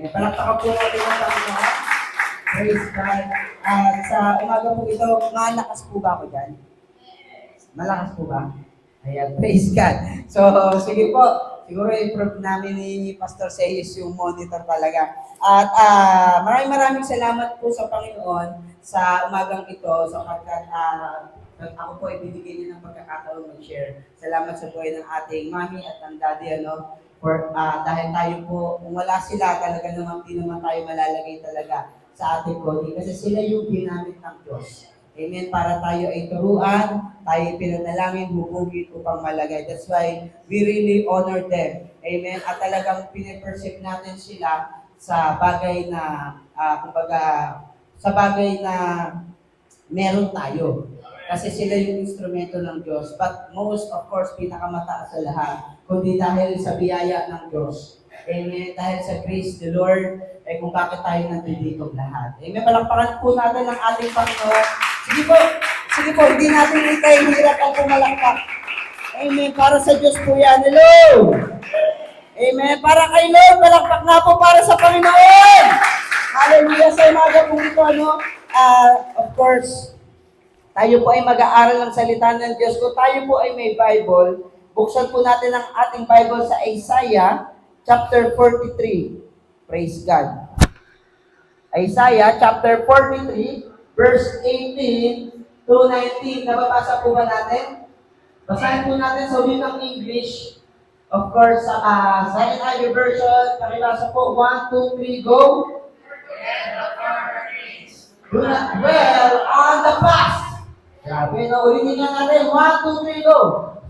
Palakpakan po natin ang Panginoon. Praise God. At sa umaga po ito, malakas po ba ako dyan? Malakas po ba? Ayan, praise God. So, sige po. Siguro improve namin ni Pastor Seyes yung monitor talaga. At maraming salamat po sa Panginoon sa umagang ito sapagkat ako po ay binigyan niya ng pagkakataon mag-share. Salamat sa buhay ng ating mami at ang daddy, dahil tayo po, kung wala sila, talaga naman di naman tayo malalagay talaga sa ating body. Kasi sila yung ginamit ng Diyos. Amen. Para tayo ay turuan, tayo pinanalangin, hubugin upang malagay. That's why we really honor them. Amen. At talagang piniperceive natin sila sa bagay na, sa bagay na meron tayo. Kasi sila yung instrumento ng Diyos. But most, of course, pinakamataas sa lahat. Kundi dahil sa biyaya ng Diyos. Amen. Dahil sa grace the Lord, kung bakit tayo nandito lahat. Amen. Palakpakan po natin ang ating Panginoon. Sige po, hindi natin ikaw hirap ang pumalakpak. Amen. Para sa Diyos po yan. Hello! Amen. Para kay Lord, palakpak nga po para sa Panginoon. Hallelujah. Sa umaga po ito, of course, tayo po ay mag-aaral ng salita ng Diyos. Kung tayo po ay may Bible, buksan po natin ang ating Bible sa Isaiah chapter 43. Praise God. Isaiah chapter 43, verse 18 to 19. Nababasa po ba natin? Basahin po natin sa wikang English. Of course, sa Second Version, pakibasa po. 1, 2, 3, go! Do not dwell on the past. Grabe, ulitin nga natin. 1, 2, 3, go!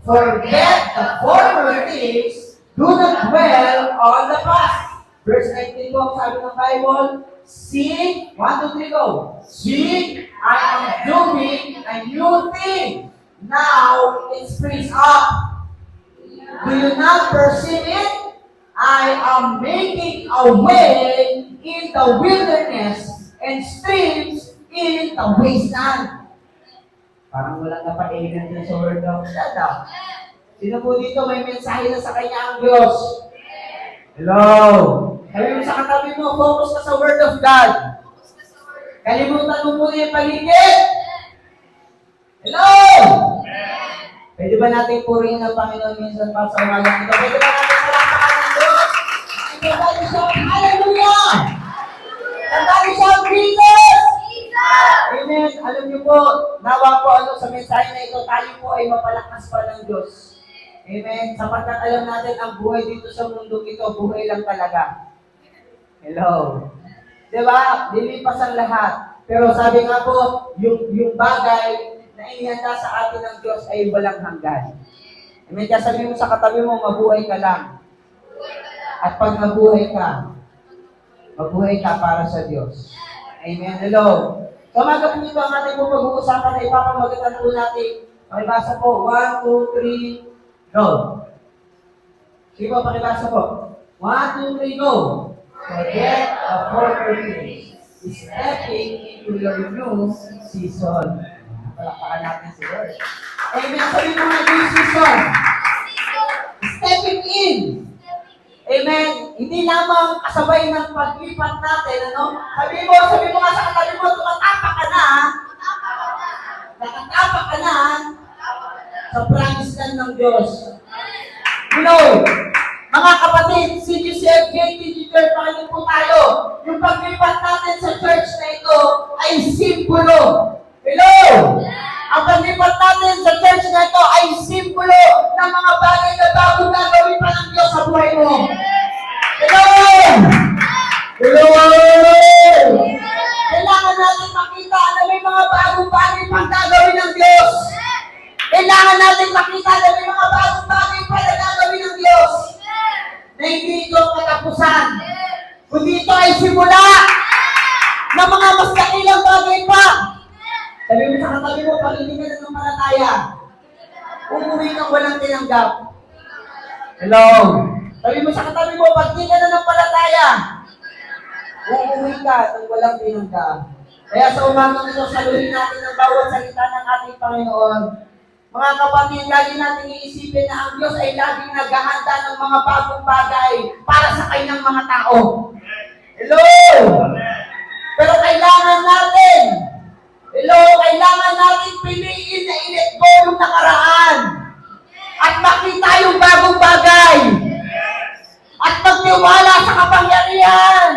Forget the former things. Do not dwell on the past. Verse 19 po, sabi ng Bible, see, 1, 2, 3, go. See, I am doing a new thing. Now it springs up. Do you not perceive it? I am making a way in the wilderness and streams in the wasteland. Parang walang napainan din sa word of God. Sino po dito may mensahe na sa kanya ang Diyos? Hello! Sabi mo sa katabi mo, focus ka sa word of God. Kalimutan mo muna yung paligid. Hello! Pwede ba natin purihin ang Panginoon minsan pa sa umagang ito? Pwede ba natin palakpakan ng Diyos? Pwede ba natin siya, hallelujah! Tandaan siya, Jesus! Amen. Alam niyo po, nawa po sa mensahe na ito, tayo po ay mapalakas pa ng Diyos. Amen. Sapagkat alam natin ang buhay dito sa mundo ito, buhay lang talaga. Hello. Diba? Lilipas ang lahat. Pero sabi nga po, yung bagay na inihanda sa atin ng Diyos ay walang hanggan. Amen. Kaya sabi mo sa katabi mo, mabuhay ka lang. At pag mabuhay ka para sa Diyos. Amen. Hello. So, umaga po ito ang ating po pag-uusapan na ipapamagatan po natin. Pakibasa po. 1, 2, 3, go. Sige po, pakibasa po. 1, 2, 3, go. Forget the former things. Stepping into your new season. Palakpakan natin si Lord. Amen. Sabi mo nga new season. Stepping in. Amen. Hindi lamang kasabay ng paglipat natin, Sabi mo nga sa katabi mo, tumatapak ka na. Nakatapak ka na sa promise land ng Diyos. Mga kapatid, CGCF, JTG Church, pakinig po tayo. Yung paglipat natin sa church na ito ay simbolo. Hello! Ang paglipat natin sa church na ito ay simbolo ng mga bagay na bago gagawin pa ng Diyos sa buhay mo. Hello! Hello! Kailangan natin makita na may mga bagong bagay pang gagawin ng Diyos. Kailangan natin makita na may mga bagong bagay pa na gagawin ng Diyos. Na hindi ito katapusan. Kundi ito ay simula ng mga mas dakilang bagay pa. Sabi mo sa katabi mo, pag hindi ka na ng palataya, umuwi kang walang tinanggap. Hello? Sabi mo sa katabi mo, pag hindi ka na ng palataya, uuwi ka ng walang tinanggap. Kaya sa umagang ito, saluhin natin ang bawat salita ng ating Panginoon. Mga kapatid, lagi natin iisipin na ang Diyos ay laging naghahanda ng mga bagong bagay para sa kanyang mga tao. kailangan natin piliin na i-let go yung nakaraan. At makita yung bagong bagay. At magtiwala sa kapangyarihan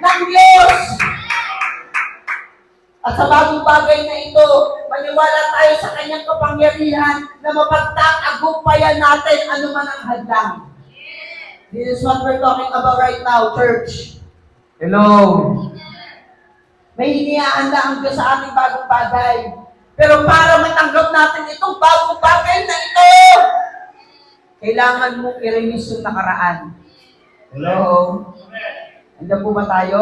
ng Diyos. At sa bagong bagay na ito, maniwala tayo sa kanyang kapangyarihan na mapagtatagumpayan natin anuman ang hadlang. This is what we're talking about right now, church. Hello. May inihaanda ang Diyos sa ating bagong bagay. Pero para matanggap natin itong bagong bagay na ito, kailangan mong i-release yung nakaraan. Hello? Andiyan po ba tayo?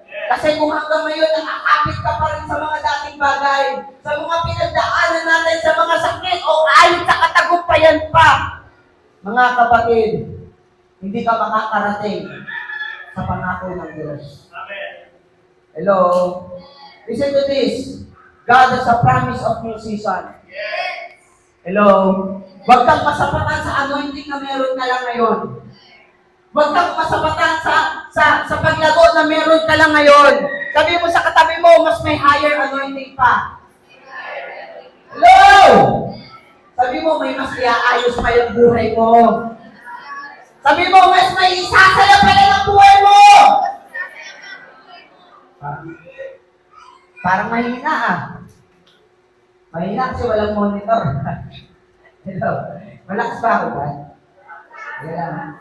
Kasi kung hanggang ngayon nakakapit ka pa rin sa mga dating bagay, sa mga pinagdaanan natin, sa mga sakit o kahit sa katagumpayan pa, mga kapatid, hindi ka makakarating sa pangako ng Diyos. Hello? Listen to this. God has a promise of new season. Hello? Huwag kang masapatan sa anointing na meron ka lang ngayon. Huwag kang masapatan sa paglago na meron ka lang ngayon. Sabi mo sa katabi mo, mas may higher anointing pa. Hello? Sabi mo, may mas iaayos pa yung buhay mo. Sabi mo, mas may isasaya pa lang ang buhay mo. Parang mahina ah. Mahina kasi walang monitor. Hello? Malakas ba ako ba? Yan.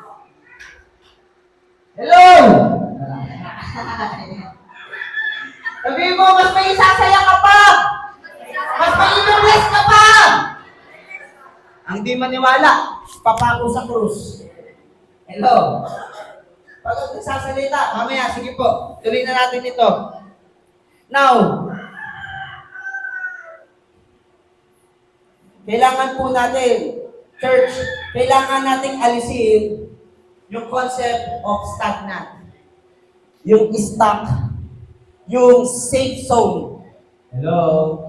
Hello! Sabi mo, mas may isasaya ka pa! Mas may i-bless ka pa! Ang di maniwala, papako sa krus. Hello? Pag nagsasalita, mamaya, sige po, tuloy na natin ito. Now, kailangan po natin, church, kailangan nating alisin yung concept of stagnant. Yung stuck. Yung safe zone. Hello?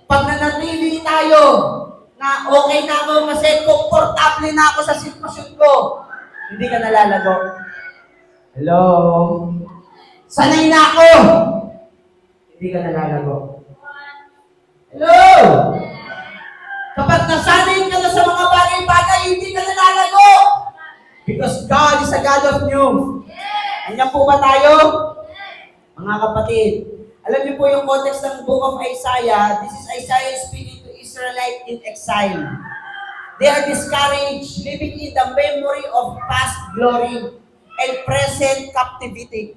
Pag nanatili tayo na okay na ako kasi komportable na ako sa sitwasyon ko, hindi ka nalalago. Hello? Sanay na ako. Hindi ka nalalago. Hello? Kapag nasanay ka na sa mga bagay-bagay, hindi ka nalalago. Because God is a God of new. Andiyan po ba tayo? Mga kapatid, alam niyo po yung context ng book of Isaiah. This is Isaiah speaking to Israelites in exile. They are discouraged, living in the memory of past glory and present captivity.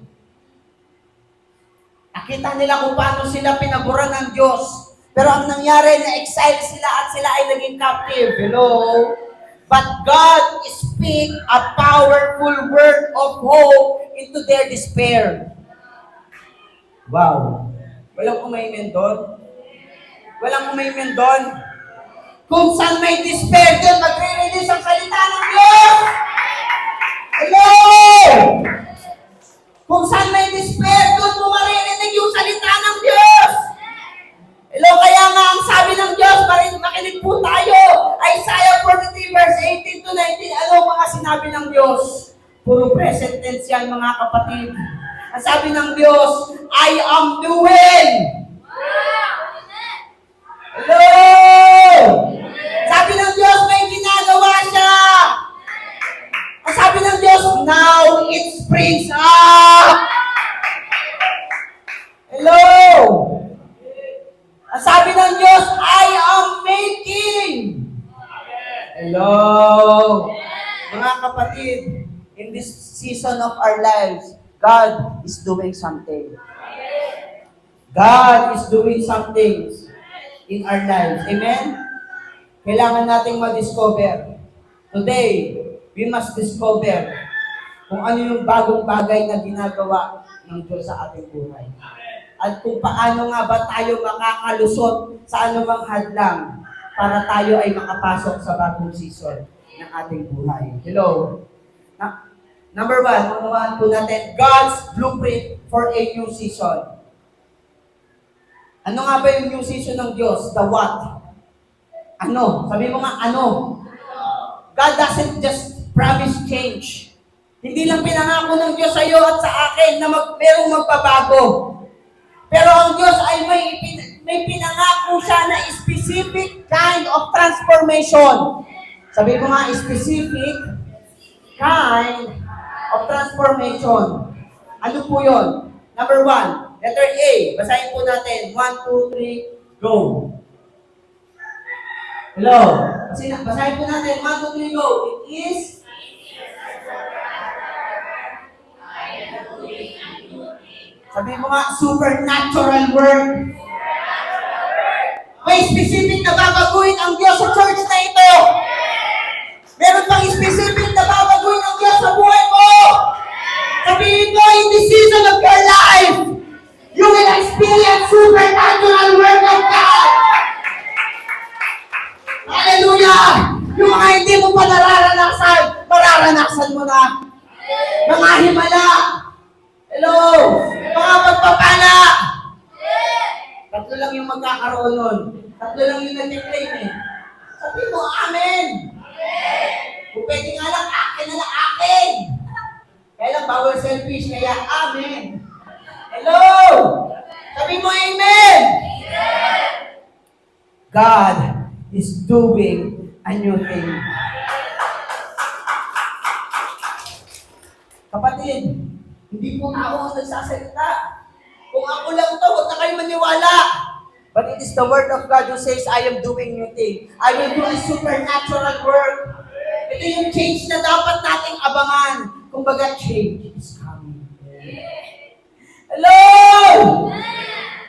Nakita nila kung paano sila pinaguran ng Diyos. Pero ang nangyari, na-exile sila at sila ay naging captive. Hello? But God speak a powerful word of hope into their despair. Wow. Walang umaimen doon? Walang umaimen doon? Kung saan may despair doon, magre-release ang salita ng Diyos. Hello! Kung saan may despair doon, maririnig yung salita ng Diyos. Hello, kaya nga ang sabi ng Diyos, makinig po tayo. Isaiah 43 verse 18 to 19, ano mga sinabi ng Diyos? Puro present tense yan, mga kapatid. Ang sabi ng Diyos, I am doing. Hello! Sabi ng Diyos, may ginagawa siya. Ang sabi ng Diyos, now it springs up. Hello! Ang sabi ng Diyos, I am making. Hello! Mga kapatid, in this season of our lives, God is doing something. God is doing something in our lives. Amen? Kailangan nating ma-discover. Today, we must discover kung ano yung bagong bagay na ginagawa ng Diyos sa ating buhay. At kung paano nga ba tayo makakalusot sa anumang hadlang para tayo ay makapasok sa bagong season ng ating buhay. Hello? Number one, unawahan po natin, God's blueprint for a new season. Ano nga ba yung new season ng Diyos? The what? Ano? Sabi mo nga, ano? God doesn't just promise change. Hindi lang pinangako ng Diyos sa iyo at sa akin na merong magbabago. Pero ang Diyos ay may pinangako siya na specific kind of transformation. Sabi mo nga, specific kind of transformation. Ano po yun? Number 1, letter A. Basahin po natin. 1, 2, 3, go. Hello? Basahin po natin. 1, 2, 3, go. It is sabi mo nga, supernatural work. May specific na babaguhin ang Diyos sa church na ito. Meron pang specific na babaguhin ang Diyos sa buhay mo. Sabihin mo, in the season of your life, you will experience supernatural work of God. Hallelujah! Yung mga hindi mo pa nararanasan, mararanasan mo na. Mga himala. Hello! Mga pagpapala. Tatlo lang yung magkakaroon nun. Tatlo lang yung nag-claim eh. Sabi mo, amen. Kung pwede nga lang, akin na lang, akin. Kaya lang, bawal selfish, kaya amen. Hello! Sabi mo, amen. God is doing a new thing. Kapatid, hindi po ako ang nagsasalita. Kung ako lang ito, huwag na kayo maniwala. But it is the word of God who says, I am doing new thing. I will do a supernatural work. Ito yung change na dapat nating abangan. Kumbaga, change is coming. Hello!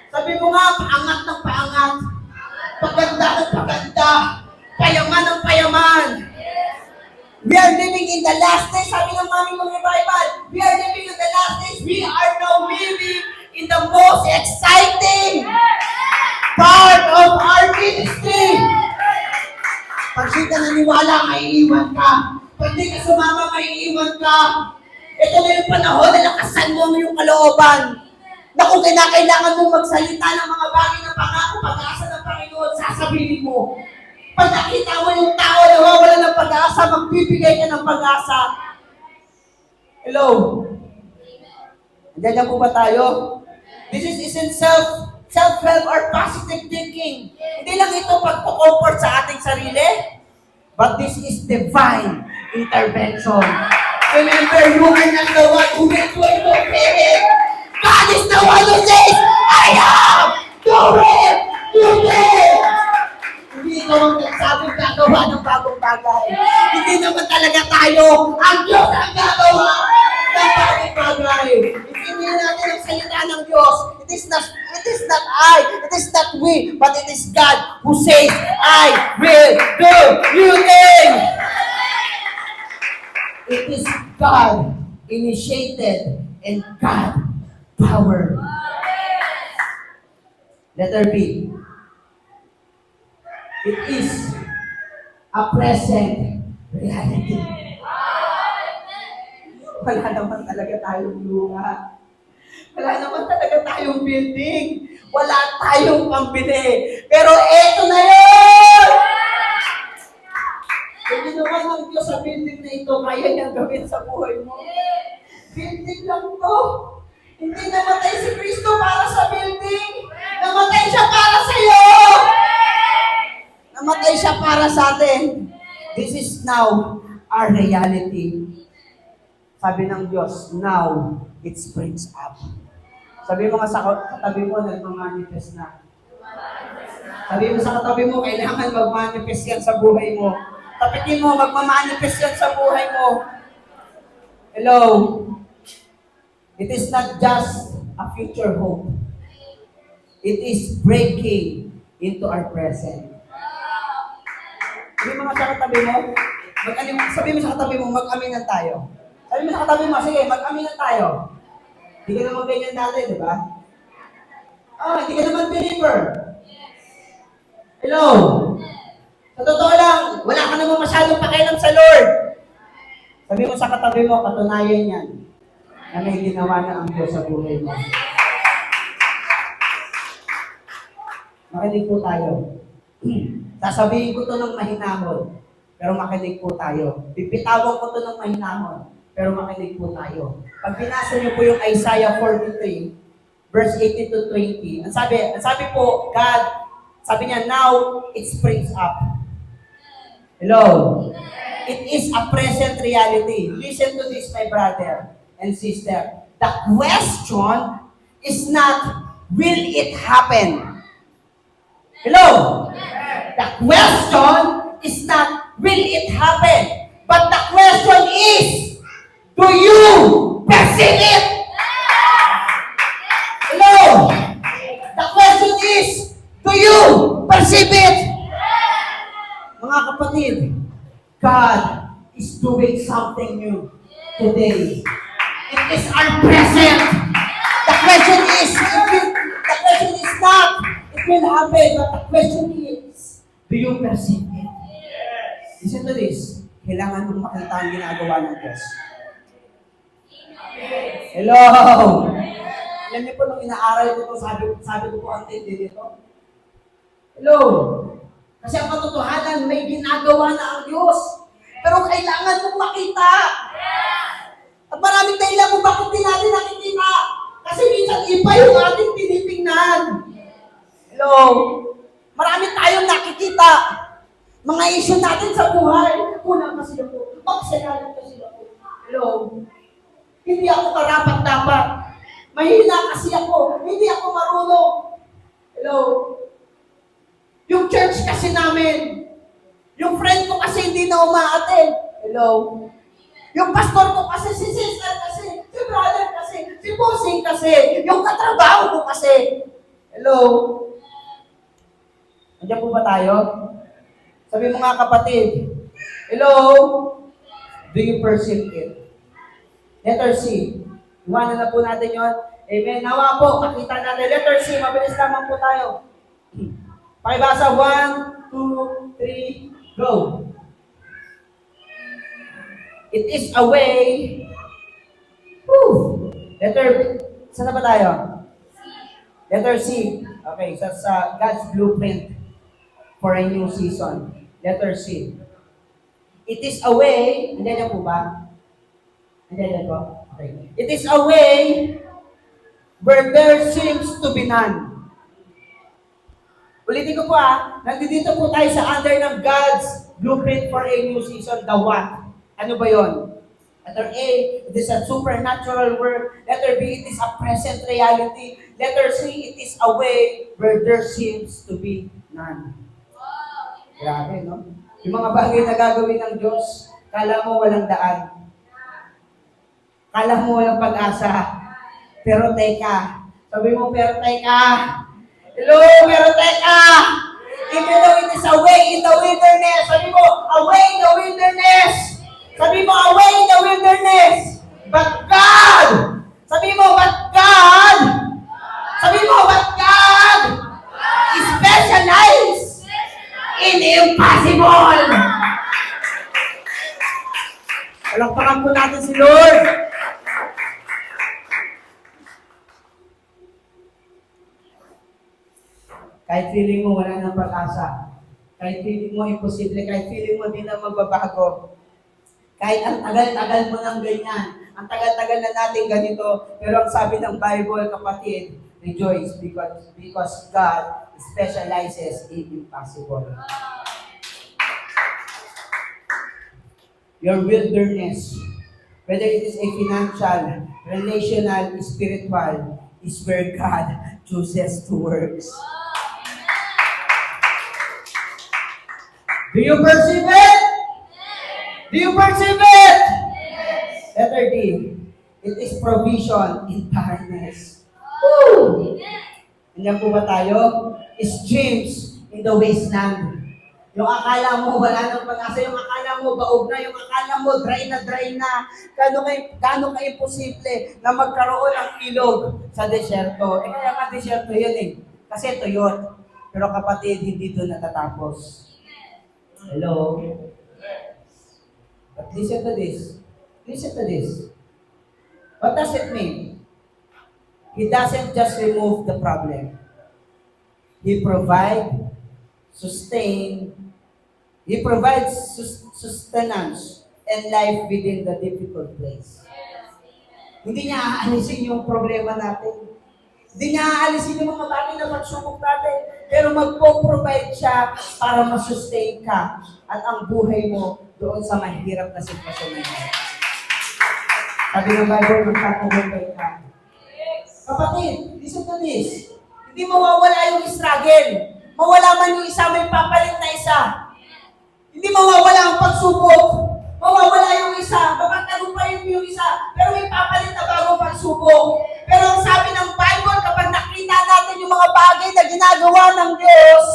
Sabi mo nga, paangat ng paangat. Paganda ng paganda. Payaman ng payaman. We are living in the last days. Sabi ng Mami ng Revival, we are living in the last days. We are now living in the most exciting part of our ministry. Pag di ka naniwala, maiiwan ka. Pag di ka sumama, maiiwan ka. Ito na yung panahon na lakasan mo yung kalooban. Na kung kailangan mong magsalita ng mga bagay na pangako, pag-asa ng Panginoon, sasabihin mo. Pag nakita mo yung tao na wawala ng pag-asa, magbibigay ka ng pag-asa. Hello? Andiyan na po ba tayo? This isn't self-help or positive thinking. Hindi lang ito pagpo-comfort sa ating sarili, but this is divine intervention. Remember, you are not the one who will do it. God is the one who says, I am doing new things. Hindi ikaw ang nagsabing gagawa ng bagong bagay. Hindi naman talaga tayo. Ang Diyos ang gagawa ng bagong bagay. Hindi natin ang salita ng Diyos. It is not I, it is not we, but it is God who says, I will do new things. It is God initiated and God power. Letter B. It is a present reality. Wala naman talaga tayong luha. Wala naman talaga tayong building. Wala tayong pambili. Pero eto na yun! Kung ginawa ng Diyos sa building na ito, kaya niyang gawin sa buhay mo. Building lang to. Hindi namatay si Kristo para sa building. Namatay siya para sa iyo. Namatay siya para sa atin. This is now our reality. Sabi ng Diyos, now it springs up. Sabi mo nga sa katabi mo, nagmamanifest na. Sabi mo sa katabi mo, kailangan magmanifest yan sa buhay mo. Tapitin mo, magmamanifest yan sa buhay mo. Hello? It is not just a future hope. It is breaking into our present. Sabi mo sa katabi mo, sabi mo sa katabi mo, mag-aminan tayo. Sabi mo sa katabi mo, sige, mag-aminan tayo. Hindi ka naman ganyan dati, di ba? Hindi ka naman believer. Hello? Sa totoo lang, wala ka naman masyadong pakialam sa Lord. Sabi mo sa katabi mo, katunayan yan na may ginawa na ang Diyos sa buhay mo. Makinig po tayo. Sasabihin ko to ng mahinahon, pero makinig po tayo. Bibitawan ko to ng mahinahon, pero makinig po tayo. Pag binasa niyo po yung Isaiah 43, verse 18 to 20. Ang sabi po, God, sabi niya, now it springs up. Hello? It is a present reality. Listen to this, my brother and sister. The question is not, will it happen? Hello? The question is not, will it happen? But the question is, do you perceive it? Hello? The question is, do you perceive it? Mga kapatid, God is doing something new today. It is our present. The question is not, it will happen, but the question is, do you perceive it? Listen to this. Kailangan mong makita ang ginagawa ng Diyos. Hello! Alam niyo po, nung inaaral ko ito, sabi ko po ang tindi nito. Hello! Kasi ang katotohanan, may ginagawa na ang Diyos. Pero kailangan mong makita. At maraming dahilan kung bakit di natin nakikita. Kasi minsan iba yung ating tinitingnan. Hello? Marami tayong nakikita. Mga issue natin sa buhay. Kulang kasi ako. Magsalanan kasi ako. Hello? Hindi ako karapat-dapat. Mahina kasi ako. Hindi ako marunong. Hello? Yung church kasi namin. Yung friend ko kasi hindi na umaattend. Hello? Yung pastor ko kasi, si sister kasi, si brother kasi, si bossing kasi, yung katrabaho ko kasi. Hello? Nandiyan po ba tayo? Sabi mo nga kapatid, hello? Do you perceive it? Letter C. Iwanan na po natin yon. Amen. Nawa po, makita natin. Letter C, mabilis lamang po tayo. Pakibasa, 1, 2, 3, go. It is a way. Saan na ba tayo? Letter C. Okay, sa God's blueprint for a new season. Letter C. It is a way, nandiyan po ba? Nandiyan po? Okay. It is a way where there seems to be none. Ulitin ko po nandito po tayo sa under ng God's blueprint for a new season, the what? Ano ba yon? Letter A, it is a supernatural work. Letter B, it is a present reality. Letter C, it is a way where there seems to be none. Grabe, no? Yung mga bagay na gagawin ng Diyos, kala mo walang daan. Kala mo walang pag-asa. Pero teka. Sabi mo, pero teka. Hello, pero teka. Even though it is a way in the wilderness. Sabi mo, a way in the wilderness. Sabi mo, a way in the wilderness. But God. Sabi mo, but God. Sabi mo, but God is specialized in impossible. Palakpakan po natin si Lord. Kahit feeling mo wala nang pag-asa, kahit feeling mo imposible, kahit feeling mo di na magbabago, kahit ang tagal-tagal mo ng ganyan, ang tagal-tagal na natin ganito, pero ang sabi ng Bible, kapatid, rejoice because God specializes in impossible. Your wilderness, whether it is a financial, relational, spiritual, is where God chooses to work. Do you perceive it? Do you perceive it? Letter D, it is provision in darkness. Woo! Ganyan po ba tayo? Streams in the wasteland. Yung akala mo wala nang pag-asa, yung akala mo baog na, yung akala mo dry na, gano'n kayo imposible na magkaroon ng ilog sa desyerto. Kaya nga desyerto yun kasi tuyot. Pero kapatid, hindi doon natatapos. Hello? But listen to this. Listen to this. What does it mean? He doesn't just remove the problem. He provides sustenance and life within the difficult place. Hindi niya aalisin yung problema natin. Hindi niya aalisin yung mga bagay na pagsubok natin. Pero magpo-provide siya para masustain ka at ang buhay mo doon sa mahirap na sitwasyon na yun. Sabi ng Bible, magtatagumpay ka. Kapatid, listen to this. Hindi mawawala yung struggle. Mawala man yung isa, may papalit na isa. Hindi mawawala ang pagsubok. Mawawala yung isa, mapagtagumpayin mo yung isa, pero may papalit na bagong pagsubok. Pero ang sabi ng Bible, kapag nakita natin yung mga bagay na ginagawa ng Diyos,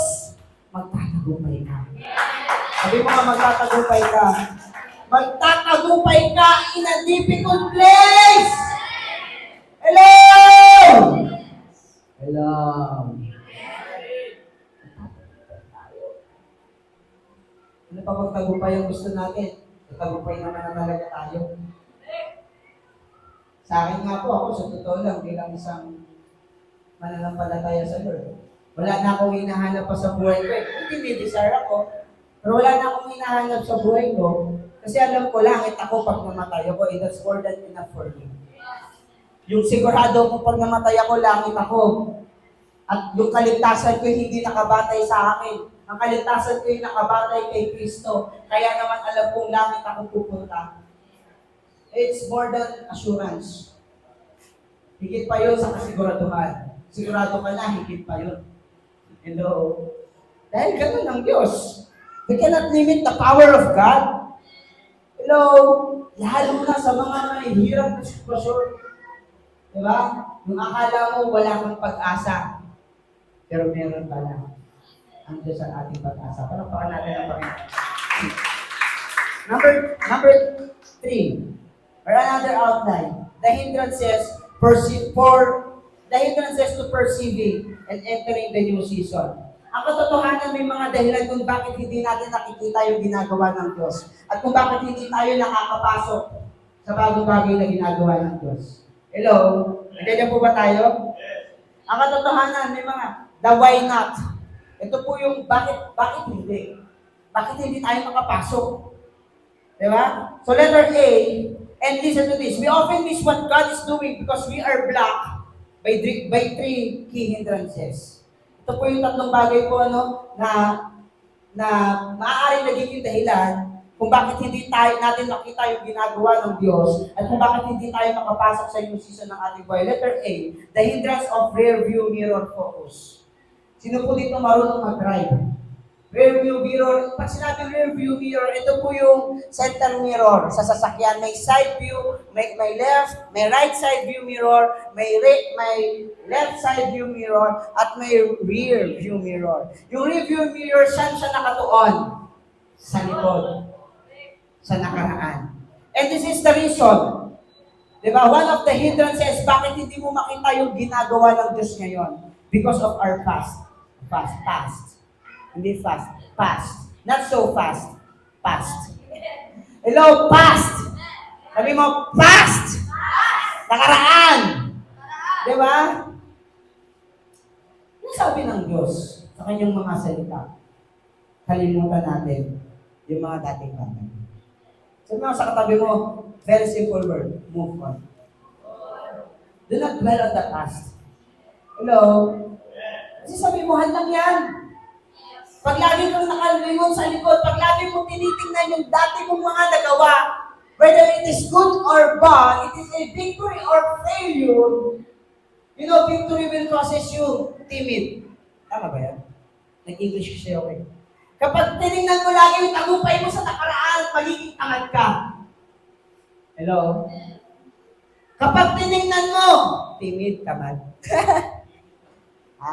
magtatagumpay ka. Sabi mo nga, magtatagumpay ka. Magtatagumpay ka in a difficult place. Hello! Hello! Ano pa bang tagumpay ang gusto natin? Tagumpay naman na talaga tayo. Sa akin nga po, ako sa totoo lang, bilang isang mananampalataya sa Lord, wala na akong hinahanap pa sa buhay ko. Hindi may desire ako, pero wala na akong hinahanap sa buhay ko, kasi alam ko, langit ako pag namatay ako, that's more than enough for me. Yung sigurado ko pag namatay ako, langit ako. At yung kaligtasan ko hindi nakabatay sa akin. Ang kaligtasan ko yung nakabatay kay Kristo. Kaya naman alam kong langit ako pupunta. It's more than assurance. Higit pa yun sa kasiguraduhan. Sigurado ka na, higit pa yun. Hello? Dahil ganun ang Diyos. We cannot limit the power of God. Hello? Lalo na sa mga mahihirap na sitwasyon. Diba? Yung akala mo wala kang pag-asa. Pero meron pala. Ang Diyos ang ating pag-asa. Palakpakan natin ang Panginoon. Number 3. Or another outline. The hindrances to perceiving and entering the new season. Ang katotohanan, may mga dahilan kung bakit hindi natin nakikita yung ginagawa ng Diyos. At kung bakit hindi tayo nakakapasok sa bagong bagay na ginagawa ng Diyos. Hello? Nandiyan po ba tayo? Ang katotohanan, may mga the why not. Ito po yung bakit hindi. Bakit hindi tayo makapasok? Diba? So letter A, and listen to this. We often miss what God is doing because we are blocked by three key hindrances. Ito po yung tatlong bagay po na maaaring nagiging dahilan kung bakit hindi natin makita yung ginagawa ng Diyos at kung bakit hindi tayo makapasok sa new season ng ating buhay. Letter A, the hindrance of rear view mirror focus. Sino po dito marunong mag-drive? Rear view mirror, pag sinabi rear view mirror, ito po yung center mirror sa sasakyan. May side view, may left, may right side view mirror, may left side view mirror, at may rear view mirror. Yung rear view mirror, saan siya nakatuon? Sa likod. Sa nakaraan. And this is the reason. Diba? One of the hindrances, bakit hindi mo makita yung ginagawa ng Diyos ngayon? Because of our past. Hindi fast. Past. Not so fast. Past. Hello, past. Sabi mo, past. Nakaraan. Diba? Ano sabi ng Diyos sa kanyang mga salita? Kalimutan natin yung mga dating bagay. Sabi mo sa katabi mo, very simple word, move on. Do not dwell on the past. Hello? Kasi sabi mo, handang yan. Pag lagi kang nakalingon sa likod, pag lagi mo tinitingnan yung dati mong mga nagawa, whether it is good or bad, it is a victory or failure, you know, victory will causes you timid. Tama ba yan? Nag-English kasi ako eh. Kapag tinignan mo lagi yung tagumpay mo sa nakaraan, magiging tamad ka. Hello? Kapag tinignan mo, timid, tamad. Ha?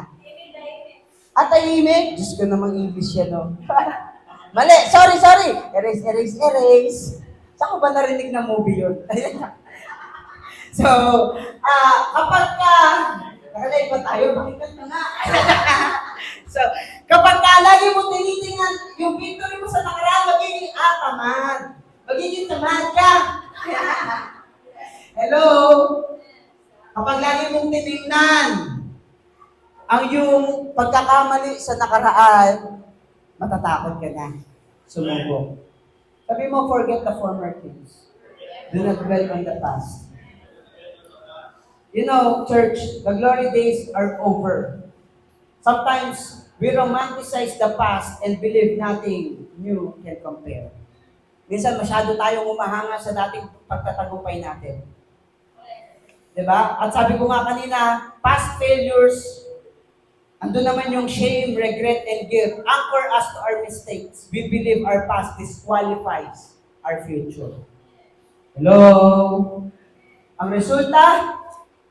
At tahimik? Diyos ko namang English yan, no? Mali! Sorry! Erase! Saan ko ba narinig na movie yun? So, kapag nakalay pa tayo, pakinggan mo na. So, kapag lagi mo tinitingnan yung victory mo sa nakaraan, magiging tamad. Magiging tamad ka. Hello? Kapag lagi mong tinignan ang yung pagkakamali sa nakaraan, matatakot ka na. Sumubok. Sabi mo, forget the former things. Do not dwell on the past. You know, church, the glory days are over. Sometimes, we romanticize the past and believe nothing new can compare. Minsan masyado tayong umahanga sa dating pagtatagumpay natin. Diba? At sabi ko nga kanina, past failures, ando naman yung shame, regret, and guilt. Anchor us to our mistakes. We believe our past disqualifies our future. Hello? Ang resulta,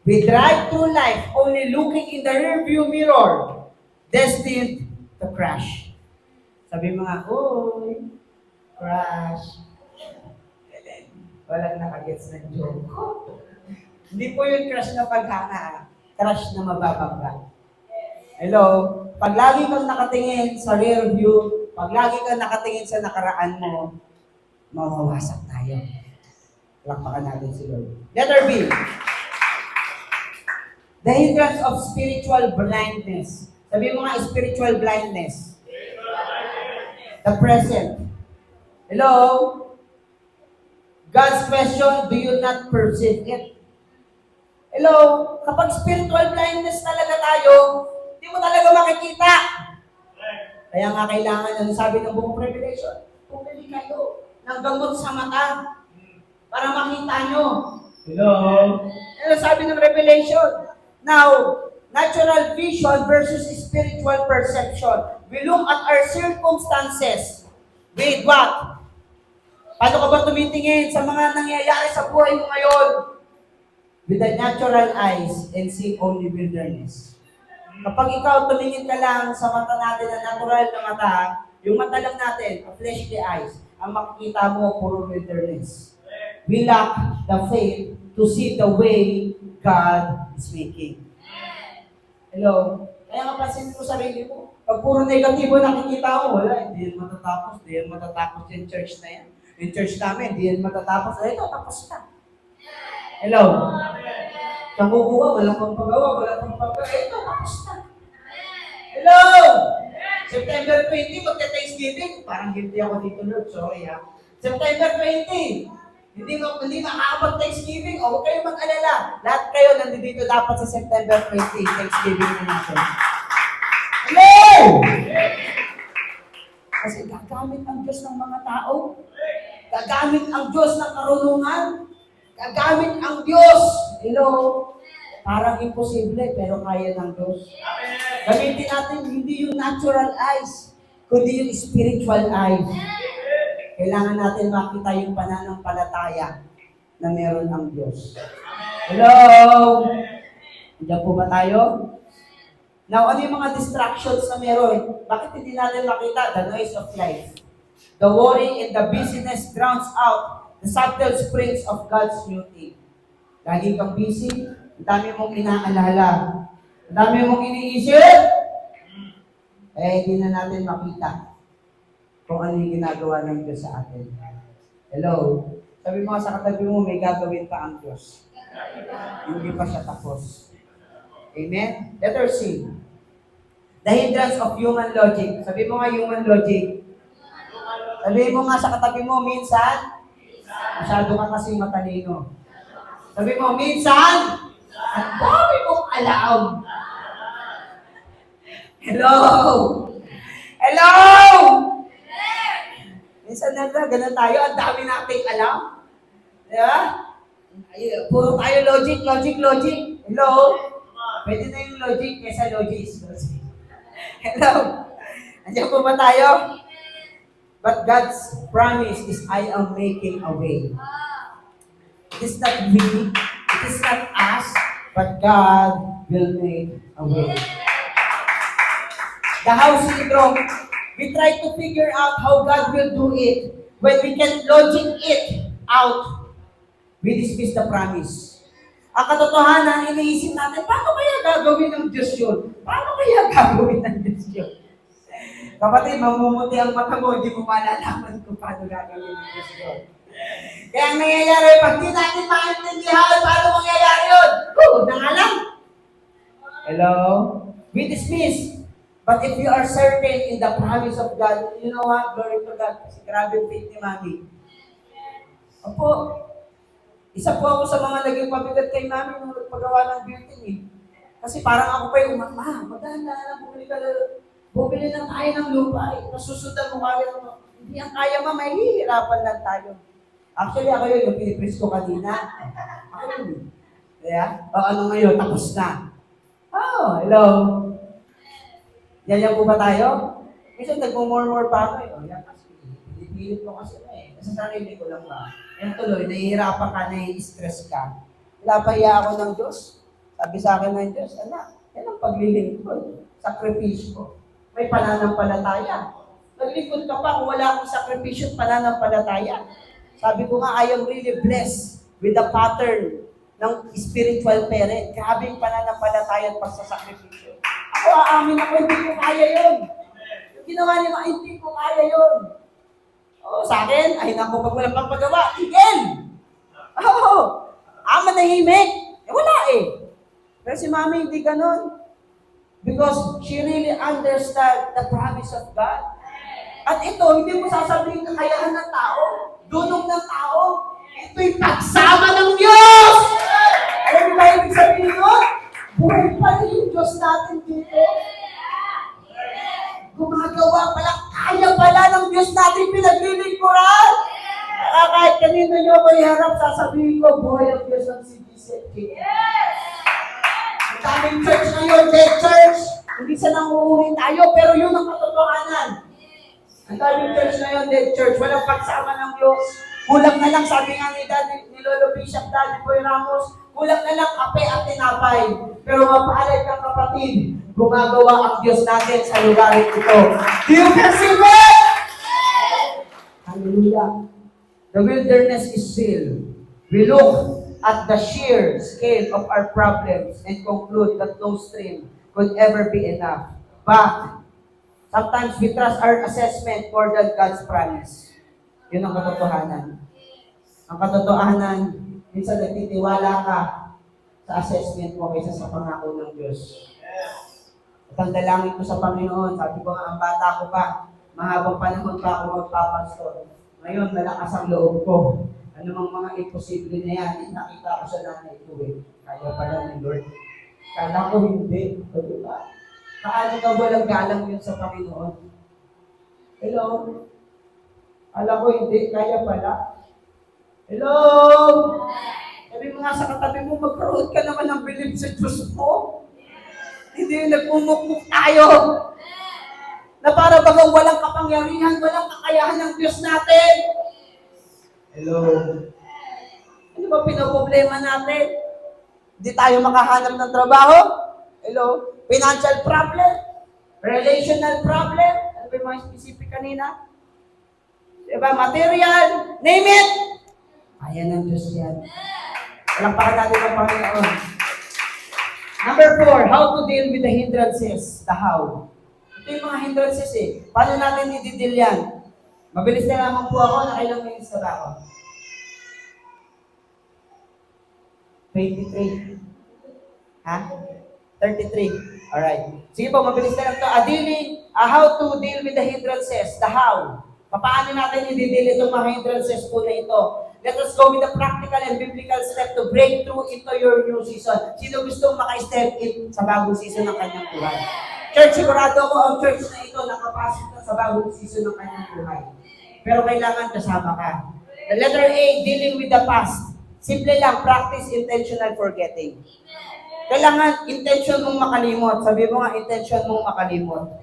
we drive through life only looking in the rearview mirror, destined to crash. Sabi mga, oy, crash. Walang nakagets ng joke. Hindi po yung crash na paghanga, crash na mababangga. Hello? Pag lagi kang nakatingin sa rear view, pag lagi kang nakatingin sa nakaraan mo, mawawasak tayo. Lakpakan natin si Lord. Letter B. The hindrance of spiritual blindness. Sabi mo nga, spiritual blindness. The present. Hello? God's question, do you not perceive it? Hello? Kapag spiritual blindness talaga tayo, hindi mo talaga makikita. Kaya nga kailangan, ano sabi ng buong Revelation, pumili kayo ng gamot sa mata para makita nyo. Hello? Ano sabi ng Revelation? Now, natural vision versus spiritual perception. We look at our circumstances with what? Paano ka ba tumitingin sa mga nangyayari sa buhay mo ngayon? With the natural eyes and see only wilderness. Kapag ikaw tumingin ka lang sa mata natin na natural na mata, yung mata lang natin, a fleshly eyes, ang makikita mo puro wilderness. We lack the faith to see the way God is making. Hello? Kaya kapansin mo sarili mo. Pag puro negatibo nakikita mo, wala, hindi yan matatapos. Hindi yan matatapos yung church na yan. Yung church namin, hindi yan matatapos. Ito, tapos na. Hello? Siyang kukuha, walang pang pagawa, walang pang pagawa. Ito, tapos na. Hello? September 20, magka-Thanksgiving. Parang guilty ako dito, Lord. Sorry, ha. September 20. Hindi makakapag-Thanksgiving. O, huwag kayong mag-alala. Lahat kayo nandito dapat sa September 20. Thanksgiving na natin. Hello! Kasi gagamit ang Diyos ng mga tao. Gagamit ang Diyos ng karunungan. Gagamit ang Diyos. Hello? Parang imposible, pero kaya ng Diyos. Gamitin natin hindi yung natural eyes, kundi yung spiritual eyes. Kailangan natin makita yung pananampalataya na meron ang Diyos. Hello? Diyan po ba tayo? Now, ano yung mga distractions na meron? Bakit hindi natin makita? The noise of life. The worry and the busyness drowns out the subtle springs of God's beauty. Lagi kang busy, ang dami mong inaalala, ang dami mong iniisip, hindi na natin makita kung ano yung ginagawa ng Diyos sa atin. Hello? Sabi mo sa katabi mo, may gagawin pa ang Diyos. Hindi pa siya tapos. Amen? Letter C. The hindrance of human logic. Sabi mo nga human logic. Sabi mo nga sa katabi mo, minsan, masyado ka kasi matalino. Sabi mo, minsan, ang dami mong alam. Hello? Hello? Minsan na ganun tayo, ang dami nating alam. Diba? Puro tayo logic. Hello? Pwede na yung logic kesa logis. Hello? Andiyan po ba tayo? But God's promise is, I am making a way. It is not we, it is not us, but God will make a way. The house syndrome, we try to figure out how God will do it. When we can logic it out, we dismiss the promise. Ang katotohanan, iniisip natin, paano kaya gagawin ng Diyos yun? Paano kaya gagawin ng Diyos yun? Kapatid, mamumuti ang mata mo, hindi mo malalaman kung paano gagawin ng Diyos yun. Kaya ang nangyayari, pag di natin maintindihan, paano mangyayari yun? Huwag na nga lang. Hello? We dismiss. But if you are certain in the promise of God, you know what? Glory to God. Kasi grabe faith ni Mami. Opo. Isa po ako sa mga naging pabigat kay mami nung nagpagawa ng building eh. Kasi parang ako pa yung, maganda na, bumili lang tayo ng lupa eh. Nasusundan mo kaya mo. Hindi ang kaya ma, mahihirapan lang tayo. Actually, ako yun, yung pinipris ko kanina. Ako yun. Kaya, ano ngayon, tapos na. Oh, hello. Yan po ba tayo? Minsan nagmumurmur pa ako eh. Oh, yan kasi, pinipilit mo kasi na eh. Sa sarili ko lang ba? Yan tuloy, nahihirapan ka, nai-stress ka. Pinapahiya ako ng Diyos. Sabi sa akin ng Diyos, anak, yan ang paglilingkod. Sakripisyo. May pananampalataya. Naglingkod ka pa kung wala akong sakripisyo at pananampalataya. Sabi ko nga, I am really blessed with the pattern ng spiritual parent. Grabe yung pananampalataya at pagsasakripisyo. Ako, aamin ako, hindi ko kaya yun. Yung ginawa niya, hindi ko kaya yun. Oh, sa akin, ay naku, pag walang pagpagawa, tigil! Oh, manahimik. Wala eh. Pero si mami, hindi ganun. Because she really understands the promise of God. At ito, hindi mo sasabihin kakayahan ng tao, dunong ng tao. Ito'y pagsama ng Diyos! Alam mo ba ibig sabihin nun? Buhay pa rin yung Diyos natin dito. Gumagawa pala, kaya pala ng Diyos natin pinaglilingkuran. Kahit kanino nyo ako iharap, sasabihin ko, buhay ang Diyos ng CBCFK. Ang daming church ngayon, dead church. Hindi sa nanguhuli tayo, pero yun ang katotohanan. Ang daming church ngayon, dead church. Walang pagsama ng Diyos. Kulang na lang, sabi nga ni Lolo Bishop Daddy Boy Ramos, kulang na lang kape at tinapay. Pero mapaalay kang kapatid, gumagawa ang Diyos natin sa lugar ito. Do you perceive it? Hallelujah. The wilderness is still. We look at the sheer scale of our problems and conclude that no stream could ever be enough. But sometimes we trust our assessment more than God's promise. Yun ang katotohanan. Ang katotohanan, minsan nagtitiwala ka sa assessment mo kaysa sa pangako ng Diyos. At ang dalangin ko sa Panginoon, sabi ko nga, ang bata ko pa, mahabang panahon pa ako magpapastor. Ngayon, malakas ang loob ko. Ano mang mga imposible na yan, nakita ko sa nanay ko eh. Kaya pala ni Lord. Kala ko hindi. O diba? Paano ka walang galang yun sa Panginoon? Hello? Kala ko hindi, kaya pala. Hello? Sabi mo nga sa katabi mo, magkaroon ka naman ng belief sa Diyos mo. Hindi nagmumukmuk tayo. Na para bagang walang kapangyarihan, walang kakayahan ng Diyos natin. Hello? Ano ba pinaproblema natin? Hindi tayo makahanap ng trabaho? Hello? Financial problem? Relational problem? Ano ba yung mga specific kanina? Diba? Material? Name it! Ayan ang Diyos yan. Palakpakan natin ang Panginoon. Number 4, how to deal with the hindrances. The how. Ito yung mga hindrances eh. Paano natin i-deal yan? Mabilis na lamang po ako, nakailang minutes na ba ako? 23. Ha? 33. Alright. Sige po, mabilis na lang ito. How to deal with the hindrances. The how. Paano natin i-deal itong mga hindrances po na ito? Let us go with the practical and biblical step to break through into your new season. Sino gustong maka-step in sa bagong season ng kanyang buhay? Church, sigurado ko ang church na ito nakapasok na sa bagong season ng kanyang buhay. Pero kailangan kasama ka. The letter A, dealing with the past. Simple lang, practice intentional forgetting. Kailangan intention mong makalimot. Sabi mo nga, intention mong makalimot.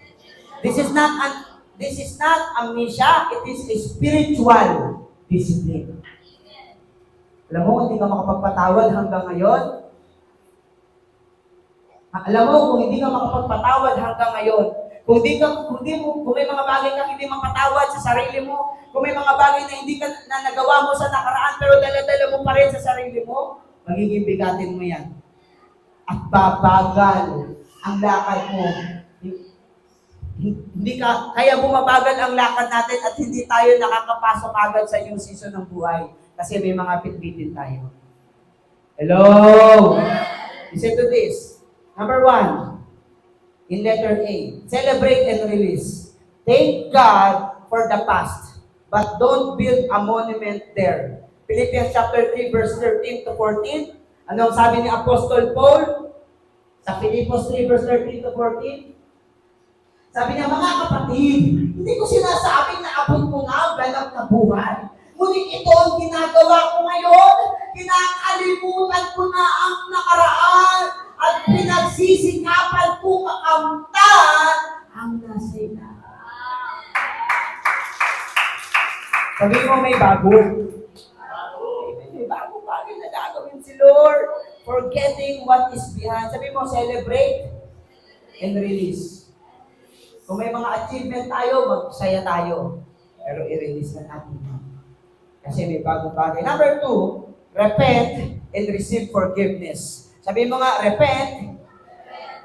This is not amnesia, it is a spiritual discipline. Alam mo, hindi ka makapagpatawad hanggang ngayon. Alam mo, kung hindi ka makapagpatawad hanggang ngayon, kung may mga bagay kang hindi mapatawad sa sarili mo, kung may mga bagay na hindi ka na nagawa mo sa nakaraan, pero dala-dala mo pa rin sa sarili mo, magiging bigatin mo yan. At babagal ang lakad mo. Kaya bumabagal ang lakad natin at hindi tayo nakakapasok agad sa new season ng buhay. Kasi may mga pitbitin tayo. Hello? Listen to this. Number 1, in letter A, celebrate and release. Thank God for the past, but don't build a monument there. Philippians chapter 3, verse 13 to 14. Ano ang sabi ni Apostle Paul? Sa Philippians 3, verse 13 to 14. Sabi niya, mga kapatid, hindi ko sinasabing na abot ko na ang ganap na buhay. Ngunit ito ang ginagawa ko ngayon. Kinakalimutan ko na ang nakaraan at pinagsisikapan ko makamtan ang nasina. Sabi mo may bago. May bago bagay na gagawin si Lord. Forgetting what is behind. Sabi mo, celebrate and release. Kung may mga achievement tayo, magsaya tayo. Pero i-release na natin. Kasi may bagong bagay. Number 2, repent and receive forgiveness. Sabi mo nga, repent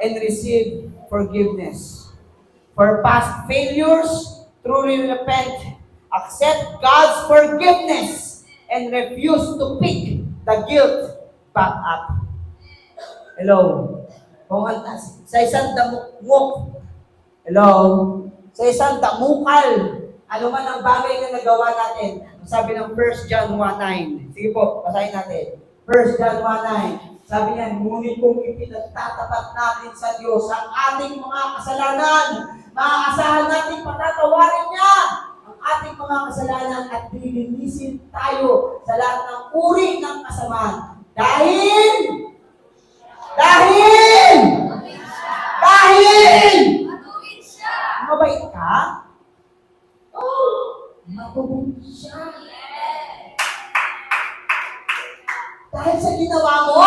and receive forgiveness. For past failures, truly repent, accept God's forgiveness, and refuse to pick the guilt back up. Hello? Kung sa isang damukmuk, hello? Sa isang damukal, ano man ang bagay na nagawa natin, sabi ng 1 John 1:9. Sige po, basahin natin. 1 John 1:9. Sabi niya, ngunit kung ipinagtatapat natin sa Diyos ang ating mga kasalanan, maaasahan natin patatawarin niya ang ating mga kasalanan at lilinisin tayo sa lahat ng uri ng kasamaan. Dahil mabait ka? Oh, matuwid siya. Dahil sa ginawa mo?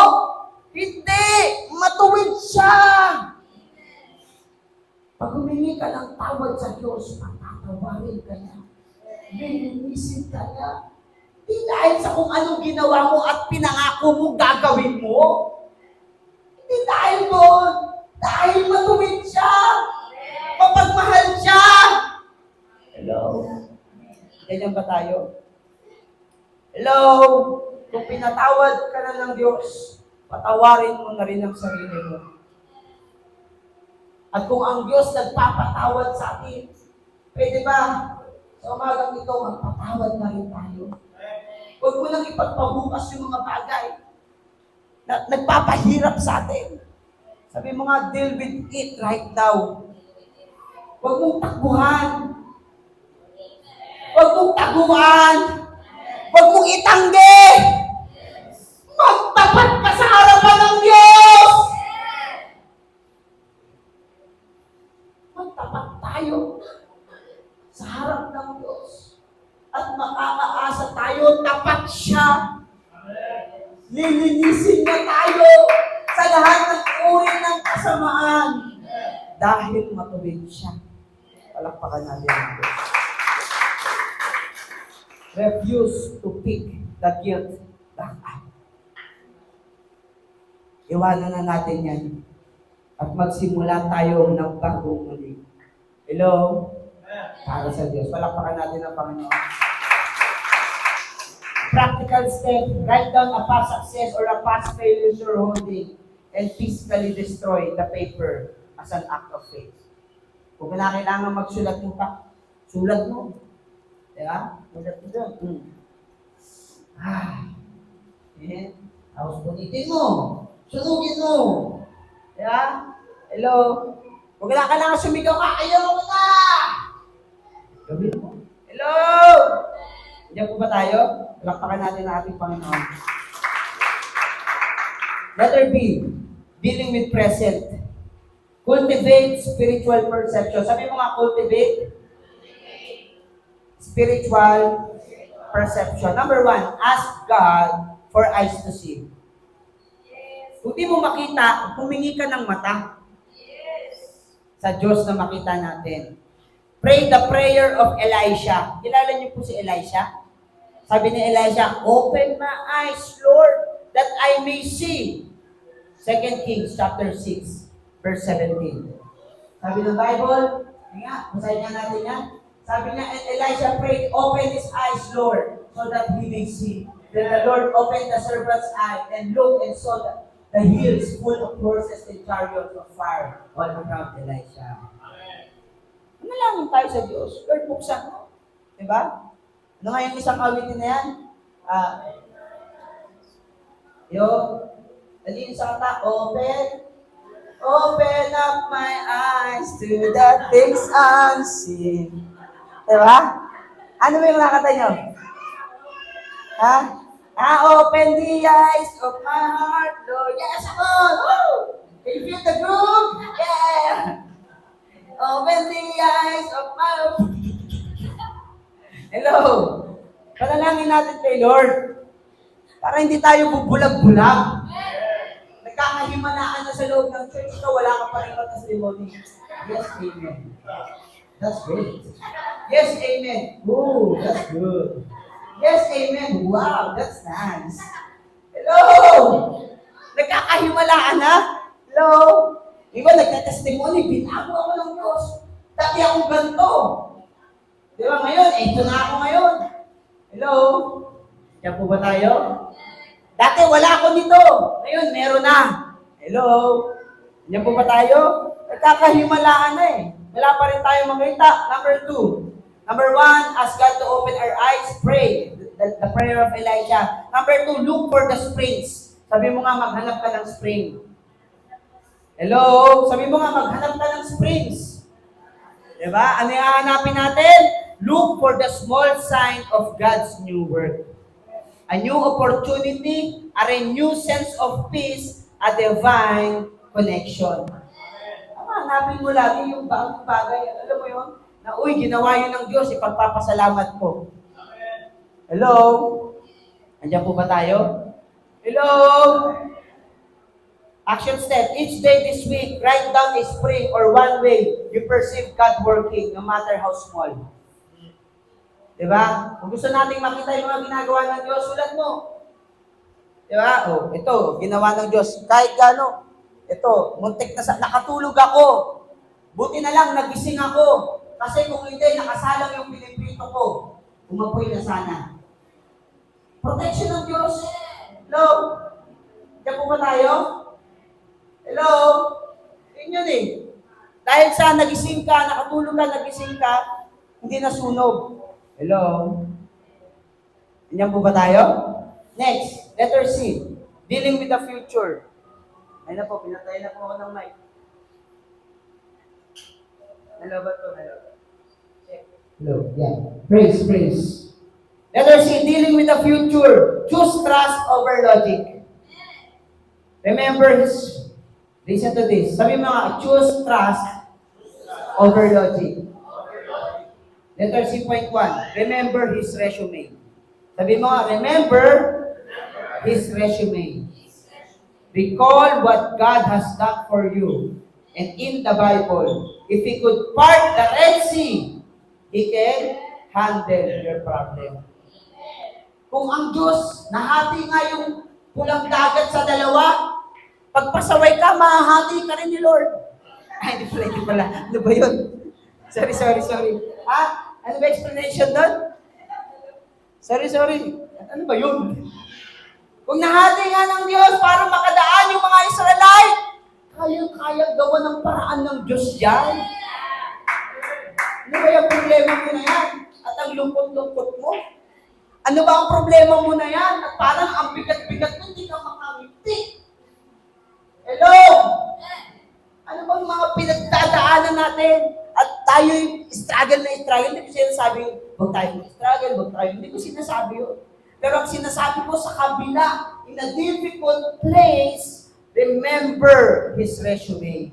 Hindi! Matuwid siya! Pag humingi ka ng tawad sa Diyos, patatawarin ka niya. Lilinisin ka niya. Hindi dahil sa kung anong ginawa mo at pinangako mo gagawin mo. Hindi dahil doon. Dahil matuwid siya. Mapagmahal siya. Hello? Ganyan ba tayo? Hello? Kung pinatawad ka na ng Diyos, patawarin mo na rin ang sarili mo. At kung ang Diyos nagpapatawad sa atin, pwede ba sa umagang ito, magpatawad na rin tayo? Huwag mo nang ipagpabukas yung mga bagay na nagpapahirap sa atin. Sabi mo nga, deal with it right now. Huwag mong takbuhan. Huwag mong taguan. Huwag mong itanggi. Magtapat ka sa harapan ng Diyos. Magtapat tayo sa harap ng Diyos. At makakaasa tayo, tapat siya. Lilinisin niya tayo sa lahat ng uri ng kasamaan. Dahil matuwid siya. Palakpakan natin ang Diyos. Refuse to pick the guilt back up. Iwanan na natin yan. At magsimula tayo ng bagong muli. Hello? Para sa Diyos. Palakpakan natin ang Panginoon. Practical step. Write down a past success or a past failure you're holding and physically destroy the paper as an act of faith. Kung kailangan magsulat mo pa, sulat mo. Diba? Sulat mo doon. Tapos bunitin mo. Sunugin mo. Diba? Hello? Kung kailangan sumigaw ka, ayaw ko na! Gawin mo. Hello! Diyan po ba tayo? Palakpakan natin ang ating Panginoon. Letter B, dealing with present. Cultivate spiritual perception. Sabi mo nga, cultivate spiritual perception. Number 1, ask God for eyes to see. Kung di mo makita, humingi ka ng mata. Sa Diyos na makita natin. Pray the prayer of Elisha. Kilala niyo po si Elisha? Sabi ni Elisha, open my eyes, Lord, that I may see. 2 Kings chapter 6, verse 17. Sabi ng Bible, nga, basahin nga natin yan. Sabi niya, and Elisha prayed, open his eyes, Lord, so that he may see. Then the Lord opened the servant's eye and looked and saw the hills full of horses and chariots of fire all around Elisha. Manalangin tayo sa Diyos. Lord, buksan mo. Diba? Ano nga yung isang awitin na yan? Ah, yung, alin sa kata, open up my eyes to the things unseen. Diba? Ano ba yung nakakata nyo? Ha? Open the eyes of my heart, Lord. Yes, ako! Woo! Can you feel the groove? Yeah! Open the eyes of my... Hello! Panalangin natin kay Lord. Para hindi tayo bubulag-bulag. Nagkakahimanaan na sa loob ng church ka, wala ka pa rin testimony. Yes, amen. That's great. Yes, amen. Ooh, that's good. Yes, amen. Wow, that's nice. Hello! Nagkakahimalaan na? Hello? Iba, nagka-testimony, binago ako ng Diyos. Dati akong ganito. Di ba ngayon? Ito na ako ngayon. Hello? Yan po ba tayo? Dati wala ako nito. Ngayon, meron na. Hello? Yan po ba tayo? Nagkakahimalaan na eh. Wala pa rin tayo makita. Number 2. Number 1, ask God to open our eyes. Pray. The prayer of Elijah. Number 2, look for the springs. Sabi mo nga, maghanap ka ng spring. Hello? Sabi mo nga, maghanap ka ng springs. Diba? Ano yung hahanapin natin? Look for the small sign of God's new work. A new opportunity, a renewed sense of peace, a divine connection. Hanapin mo lagi yung bagong bagay. Alam mo yun? Na, uy, ginawa yun ng Diyos, ipagpapasalamat ko. Hello? Andiyan po ba tayo? Hello? Action step. Each day this week, write down a spring or one way you perceive God working, no matter how small. Diba? Kung gusto nating makita yung mga ginagawa ng Diyos, sulat mo. Diba? Oh, ito, ginawa ng Diyos. Kahit gano, ito, muntik na nakatulog ako. Buti na lang, nagising ako. Kasi kung hindi, nakasalang yung piniprito ko. Umapoy na sana. Protection ng Diyos. Hello? Diyan po ba tayo? Hello? Yun yun eh. Dahil sa nagising ka, nakatulog ka, nagising ka, hindi nasunog. Hello? Diyan po ba tayo? Next, letter C. Dealing with the future. Ayun na po, pinatay na po ako ng mic. Hello ba ito? Hello? Check. Hello, yeah. Praise. Letter C, dealing with the future. Choose trust over logic. Remember his, listen to this. Sabi mo nga, choose trust over logic. Letter C, point 1. Remember his resume. Sabi mo nga, remember his resume. Recall what God has done for you. And in the Bible, if He could part the Red Sea, He can handle your problem. Kung ang Diyos, nahati nga yung pulang dagat sa dalawa, pagpasaway ka, mahahati ka rin ni Lord. Ay, hindi pala. Ano ba yun? Sorry. Ha? Ano ba explanation doon? Sorry. Ano ba yun? Kung nahati nga ng Diyos para makadaan yung mga Israelite, kaya gawa ng paraan ng Diyos yan. Ano ba yung problema mo na yan? At ang lungkot-lungkot mo? Ano ba ang problema mo na yan? At parang ang bigat-bigat mo, hindi ka makamiti. Hello? Ano bang mga pinagdadaanan natin? At tayo'y struggle. Hindi ko sinasabi, huwag tayo mag-struggle, hindi ko sinasabi yun. Pero ang sinasabi ko sa kabila, in a difficult place, remember his resume.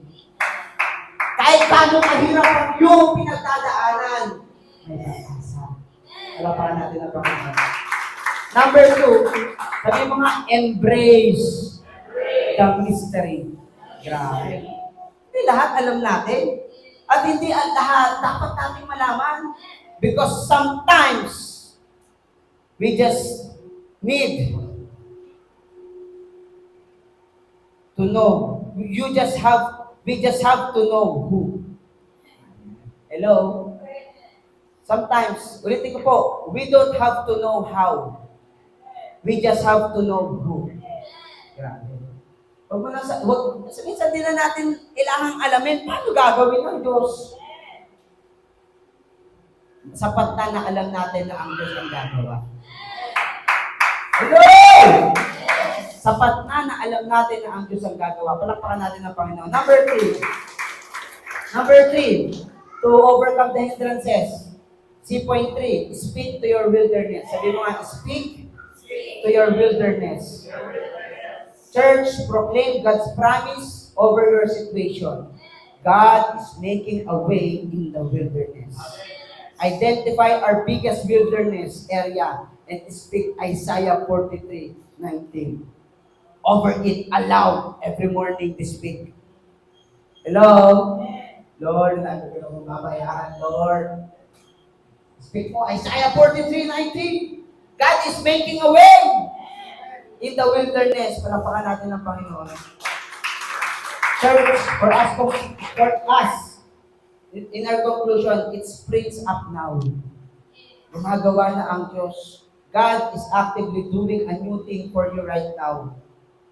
Kahit paano kahirap yung pinagdadaanan, may pag-asa. Alapakan natin ang pag-asa. Number 2, sabi mo nga, embrace the mystery. Grabe. Hindi lahat alam natin. At hindi ang lahat dapat nating malaman. Because sometimes, we just need to know. We just have to know who. Hello? Sometimes, ulitin ko po, we don't have to know how. We just have to know who. Grabe. Minsan din na natin kailangang alamin, paano gagawin ng Diyos? Sapat na alam natin na ang Diyos ang gagawa. Hello! Sapat na alam natin na ang Diyos ang gagawa. Palakpakan natin ang Panginoon. Number three, to overcome the hindrances. C.3, speak to your wilderness. Sabi mo nga, speak to your wilderness. Church, proclaim God's promise over your situation. God is making a way in the wilderness. Identify our biggest wilderness area and speak Isaiah 43:19. Over it aloud every morning to speak. Hello? Lord, nandito ko mabayaran, Lord. Speak mo, Isaiah 43:19. God is making a way in the wilderness. Palapakan natin ng Panginoon. Church, for us, in our conclusion, it springs up now. Gumagawa na ang Diyos. God is actively doing a new thing for you right now.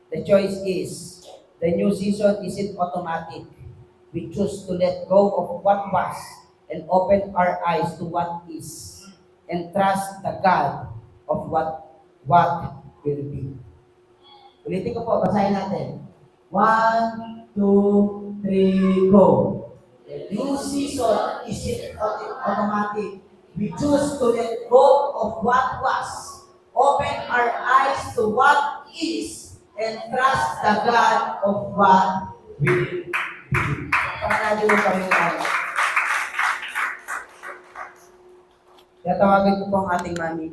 The choice is, the new season isn't automatic. We choose to let go of what was and open our eyes to what is and trust the God of what will be. Ulitin ko po, basahin natin. 1, 2, 3, go. The new season isn't automatic. We choose to let go of what was, open our eyes to what is, and trust the God of what will be. Pangalan mo kami namin. Kaya tawagin ko po ang ating mami.